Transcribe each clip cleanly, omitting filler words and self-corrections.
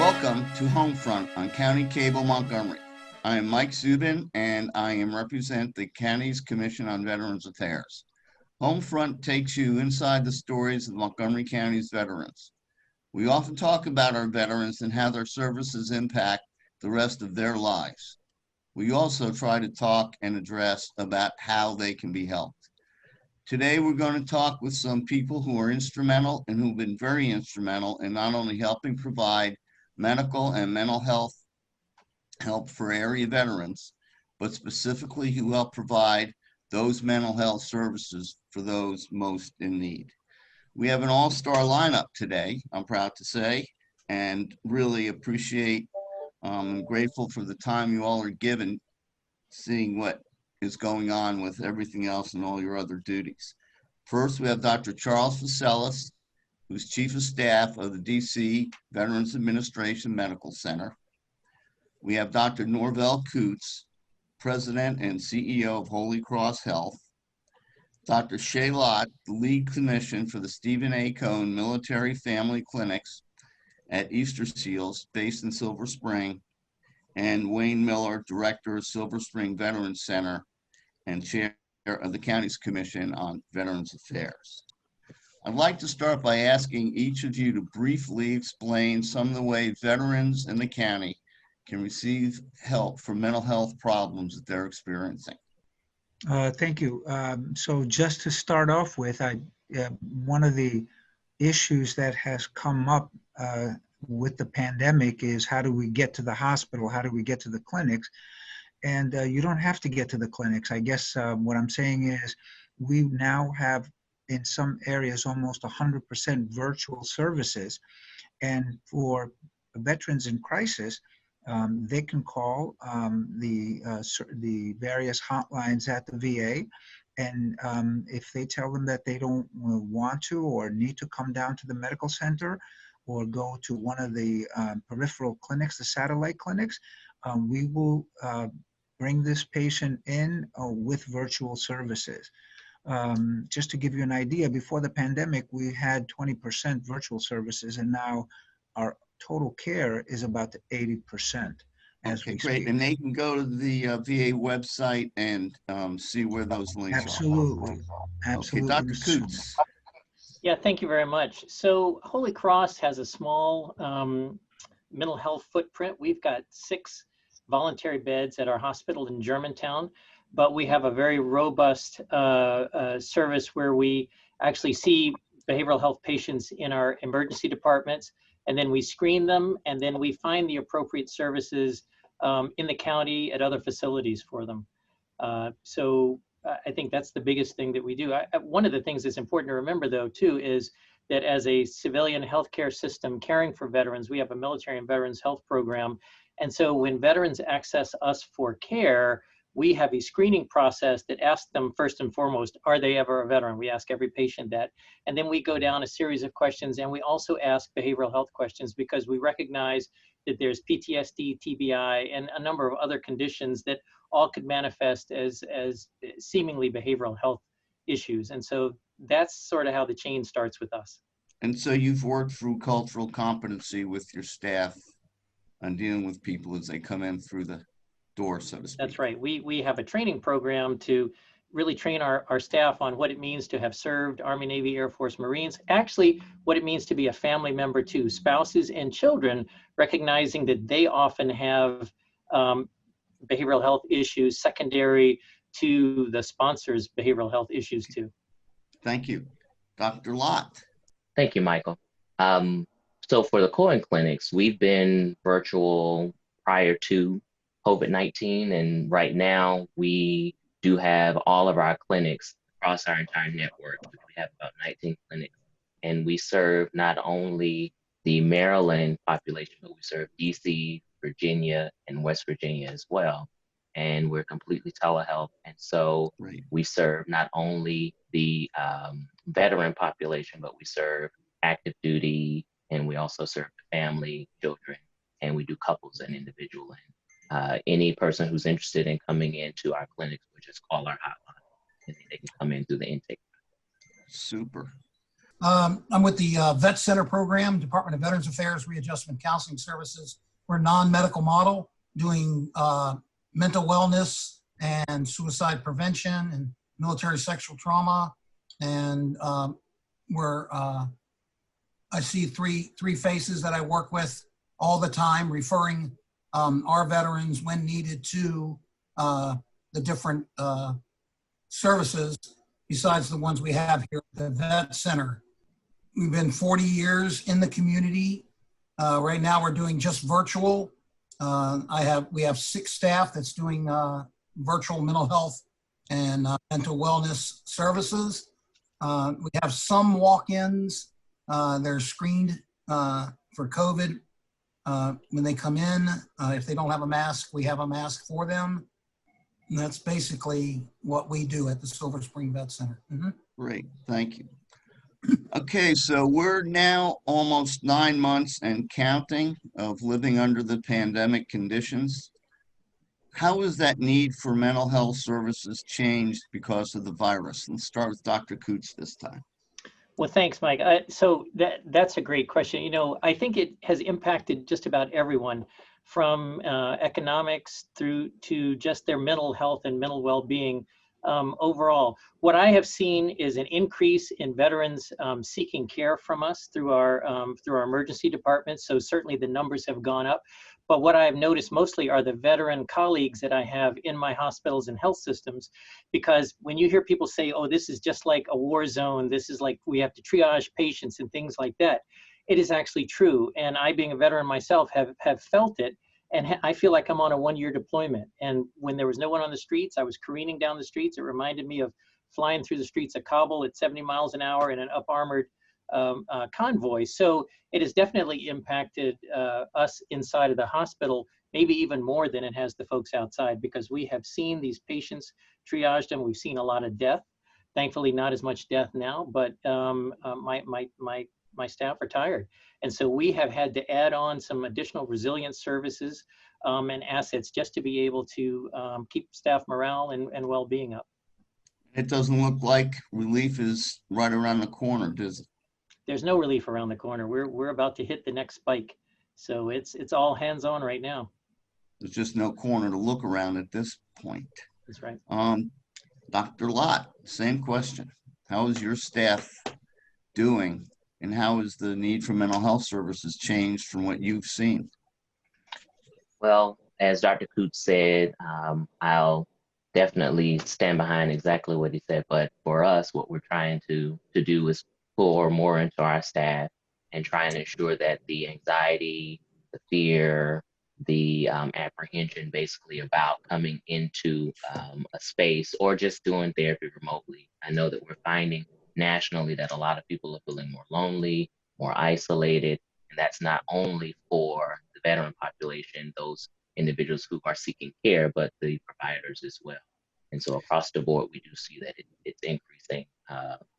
Welcome to Homefront on County Cable Montgomery. I am Mike Zubin, and I represent the county's Commission on Veterans Affairs. Homefront takes you inside the stories of Montgomery County's veterans. We often talk about our veterans and how their services impact the rest of their lives. We also try to talk and address about how they can be helped. Today, we're going to talk with some people who are instrumental and who've been very instrumental in not only helping provide medical and mental health help for area veterans, but specifically who help provide those mental health services for those most in need. We have an all-star lineup today, I'm proud to say, and really appreciate and grateful for the time you all are given, seeing what is going on with everything else and all your other duties. First, we have Dr. Charles Vaselis, who's Chief of Staff of the DC Veterans Administration Medical Center. We have Dr. Norvell Coots, President and CEO of Holy Cross Health. Dr. Shay Lott, the lead clinician for the Stephen A. Cohn Military Family Clinics at Easter Seals, based in Silver Spring. And Wayne Miller, Director of Silver Spring Veterans Center and Chair of the County's Commission on Veterans Affairs. I'd like to start by asking each of you to briefly explain some of the ways veterans in the county can receive help for mental health problems that they're experiencing. Thank you. So just to start off with, one of the issues that has come up with the pandemic is how do we get to the hospital? How do we get to the clinics? And you don't have to get to the clinics. I guess what I'm saying is we now have in some areas almost 100% virtual services. And for veterans in crisis, they can call the various hotlines at the VA. And if they tell them that they don't want to or need to come down to the medical center or go to one of the peripheral clinics, the satellite clinics, we will bring this patient in with virtual services. Just to give you an idea, before the pandemic, we had 20% virtual services, and now our total care is about 80%. Okay, great. And they can go to the VA website and see where those links Absolutely. are. Absolutely. Okay, Dr. Coots. Yeah, thank you very much. So Holy Cross has a small mental health footprint. We've got 6 voluntary beds at our hospital in Germantown, but we have a very robust service where we actually see behavioral health patients in our emergency departments, and then we screen them, and then we find the appropriate services in the county at other facilities for them. So I think that's the biggest thing that we do. One of the things that's important to remember, though, too, is that as a civilian healthcare system caring for veterans, we have a military and veterans health program. And so when veterans access us for care, we have a screening process that asks them first and foremost, are they ever a veteran? We ask every patient that. And then we go down a series of questions, and we also ask behavioral health questions because we recognize that there's PTSD, TBI, and a number of other conditions that all could manifest as seemingly behavioral health issues. And so that's sort of how the chain starts with us. And so you've worked through cultural competency with your staff on dealing with people as they come in through the door, so to speak. That's right. We have a training program to really train our staff on what it means to have served Army, Navy, Air Force, Marines, actually what it means to be a family member too, spouses and children, recognizing that they often have behavioral health issues secondary to the sponsor's behavioral health issues too. Thank you. Dr. Lott. Thank you, Michael. So for the Cohen clinics, we've been virtual prior to COVID-19, and right now we do have all of our clinics across our entire network. We have about 19 clinics, and we serve not only the Maryland population, but we serve DC, Virginia, and West Virginia as well. And we're completely telehealth. And so we serve not only the veteran population, but we serve active duty, and we also serve family, children, and we do couples and individual. And any person who's interested in coming into our clinics, we just call our hotline, and they can come in through the intake. Super. I'm with the Vet Center Program, Department of Veterans Affairs, Readjustment Counseling Services. We're a non-medical model doing mental wellness and suicide prevention and military sexual trauma. And I see three faces that I work with all the time, referring our veterans when needed to the different services besides the ones we have here at the Vet Center. We've been 40 years in the community. Right now we're doing just virtual. We have 6 staff that's doing virtual mental health and mental wellness services. We have some walk-ins. They're screened for COVID when they come in. If they don't have a mask, we have a mask for them. And that's basically what we do at the Silver Spring Vet Center. Mm-hmm. Great, thank you. Okay, so we're now almost 9 months and counting of living under the pandemic conditions. How has that need for mental health services changed because of the virus? Let's start with Dr. Coots this time. Well, thanks, Mike. So that's a great question. You know, I think it has impacted just about everyone, from economics through to just their mental health and mental well-being. Overall, what I have seen is an increase in veterans seeking care from us through our emergency department. So certainly the numbers have gone up. But what I've noticed mostly are the veteran colleagues that I have in my hospitals and health systems, because when you hear people say, oh, this is just like a war zone, this is like we have to triage patients and things like that, it is actually true. And I, being a veteran myself, have felt it. And I feel like I'm on a 1-year deployment. And when there was no one on the streets, I was careening down the streets. It reminded me of flying through the streets of Kabul at 70 miles an hour in an up-armored convoy. So it has definitely impacted us inside of the hospital, maybe even more than it has the folks outside, because we have seen these patients, triaged them. We've seen a lot of death. Thankfully, not as much death now, but my staff are tired. And so we have had to add on some additional resilience services and assets just to be able to keep staff morale and well-being up. It doesn't look like relief is right around the corner, does it? There's no relief around the corner. We're about to hit the next spike. So it's all hands on right now. There's just no corner to look around at this point. That's right. Dr. Lott, same question. How is your staff doing? And how has the need for mental health services changed from what you've seen? Well, as Dr. Coots said, I'll definitely stand behind exactly what he said. But for us, what we're trying to do is pour more into our staff and try and ensure that the anxiety, the fear, the apprehension basically about coming into a space or just doing therapy remotely. I know that we're finding nationally that a lot of people are feeling more lonely, more isolated, and that's not only for the veteran population, those individuals who are seeking care, but the providers as well. And so across the board, we do see that it's increasing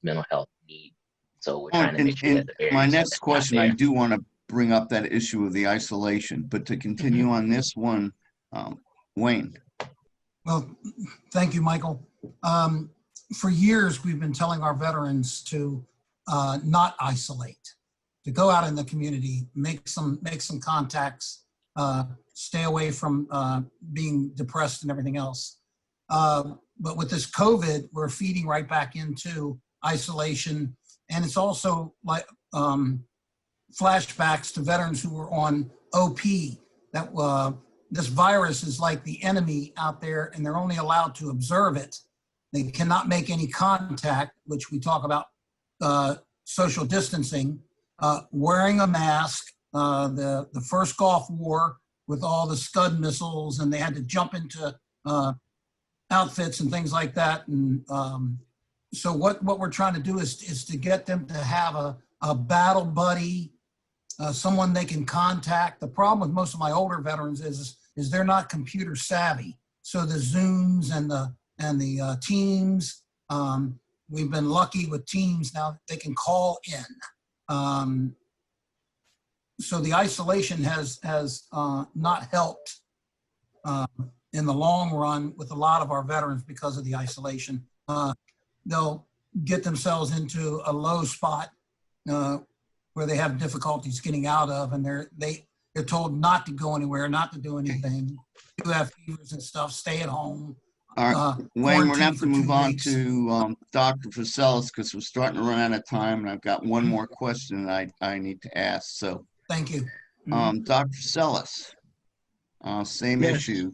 mental health need. So we're trying to make sure that the barriers. My next question, I do want to bring up that issue of the isolation, but to continue on this one, Wayne. Well, thank you, Michael. For years, we've been telling our veterans to not isolate, to go out in the community, make some contacts, stay away from being depressed and everything else. But with this COVID, we're feeding right back into isolation. And it's also like flashbacks to veterans who were on OP, that this virus is like the enemy out there and they're only allowed to observe it. They cannot make any contact, which we talk about social distancing, wearing a mask, the first Gulf War with all the Scud missiles, and they had to jump into outfits and things like that. And so what we're trying to do is to get them to have a battle buddy, someone they can contact. The problem with most of my older veterans is they're not computer savvy. So the Zooms and the Teams, we've been lucky with Teams now, they can call in. So the isolation has not helped in the long run with a lot of our veterans because of the isolation. They'll get themselves into a low spot where they have difficulties getting out of, and they're told not to go anywhere, not to do anything. You have fevers and stuff, stay at home. All right, Wayne, we're gonna have to quarantine for move 2 on weeks. to Dr. Facelis because we're starting to run out of time, and I've got one more question that I need to ask. So, Thank you. Dr. Facelis, same Yes. issue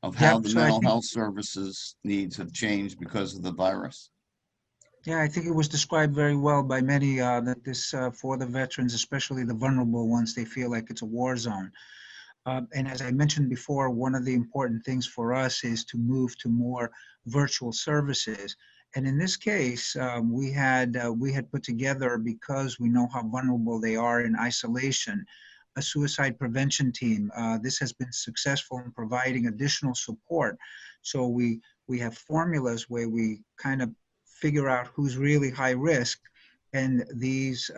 of how Yep, the so I mental think- health services needs have changed because of the virus. Yeah, I think it was described very well by many that this, for the veterans, especially the vulnerable ones, they feel like it's a war zone. And as I mentioned before, one of the important things for us is to move to more virtual services. And in this case, we had put together, because we know how vulnerable they are in isolation, a suicide prevention team. This has been successful in providing additional support. So we have formulas where we kind of figure out who's really high risk. And these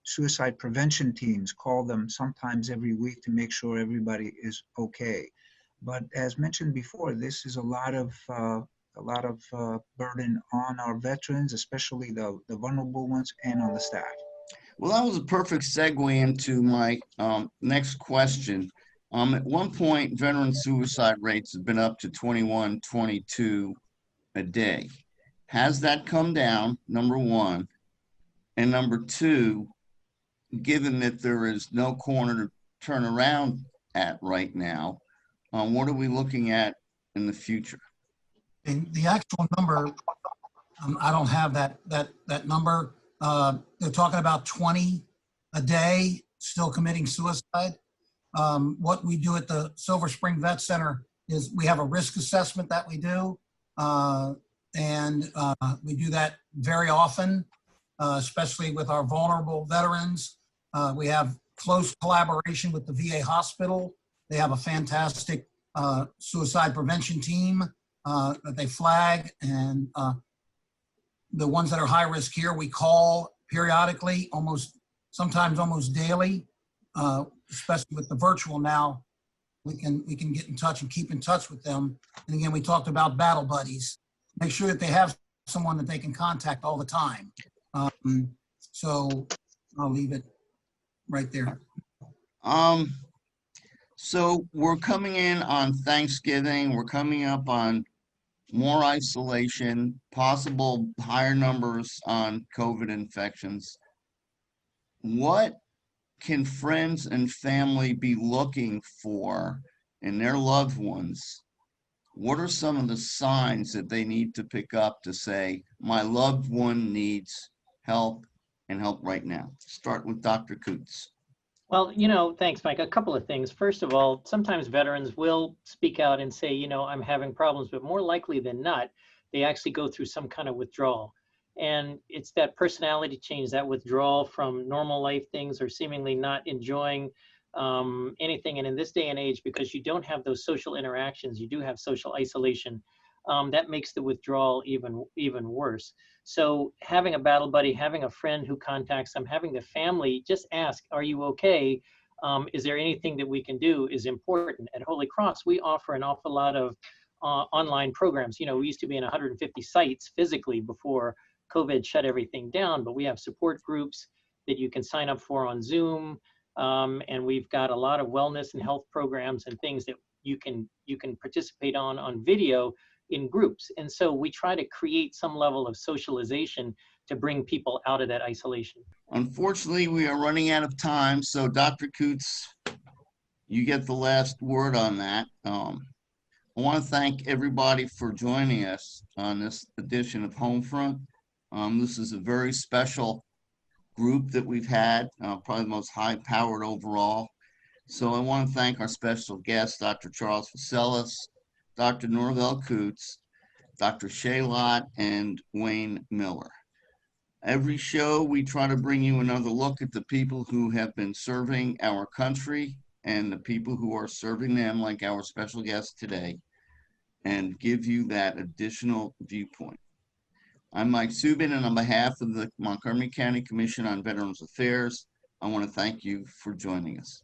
suicide prevention teams call them sometimes every week to make sure everybody is okay. But as mentioned before, this is a lot of burden on our veterans, especially the vulnerable ones, and on the staff. Well, that was a perfect segue into my next question. At one point, veteran suicide rates have been up to 21, 22 a day. Has that come down, number one? And number two, given that there is no corner to turn around at right now, what are we looking at in the future? And the actual number, I don't have that number. They're talking about 20 a day still committing suicide. What we do at the Silver Spring Vet Center is we have a risk assessment that we do. And we do that very often, especially with our vulnerable veterans. We have close collaboration with the VA hospital. They have a fantastic suicide prevention team that they flag, and the ones that are high risk here, we call periodically, sometimes almost daily, especially with the virtual now. We can get in touch and keep in touch with them. And again, we talked about battle buddies. Make sure that they have someone that they can contact all the time. So I'll leave it right there. So we're coming in on Thanksgiving. We're coming up on more isolation, possible higher numbers on COVID infections. What can friends and family be looking for in their loved ones? What are some of the signs that they need to pick up to say, my loved one needs help and help right now? Start with Dr. Coots. Well, thanks, Mike. A couple of things. First of all, sometimes veterans will speak out and say, I'm having problems, but more likely than not, they actually go through some kind of withdrawal. And it's that personality change, that withdrawal from normal life things, or seemingly not enjoying anything. And in this day and age, because you don't have those social interactions, you do have social isolation, that makes the withdrawal even worse. So having a battle buddy, having a friend who contacts them, having the family just ask, are you okay? Is there anything that we can do is important. At Holy Cross, we offer an awful lot of online programs. We used to be in 150 sites physically before COVID shut everything down, but we have support groups that you can sign up for on Zoom. And we've got a lot of wellness and health programs and things that you can participate on video in groups. And so we try to create some level of socialization to bring people out of that isolation. Unfortunately, we are running out of time. So Dr. Coots, you get the last word on that. I want to thank everybody for joining us on this edition of Homefront. This is a very special group that we've had, probably the most high-powered overall. So I want to thank our special guests, Dr. Charles Facelis, Dr. Norvell Coots, Dr. Shaylott, and Wayne Miller. Every show, we try to bring you another look at the people who have been serving our country and the people who are serving them, like our special guest today, and give you that additional viewpoint. I'm Mike Subin, and on behalf of the Montgomery County Commission on Veterans Affairs, I want to thank you for joining us.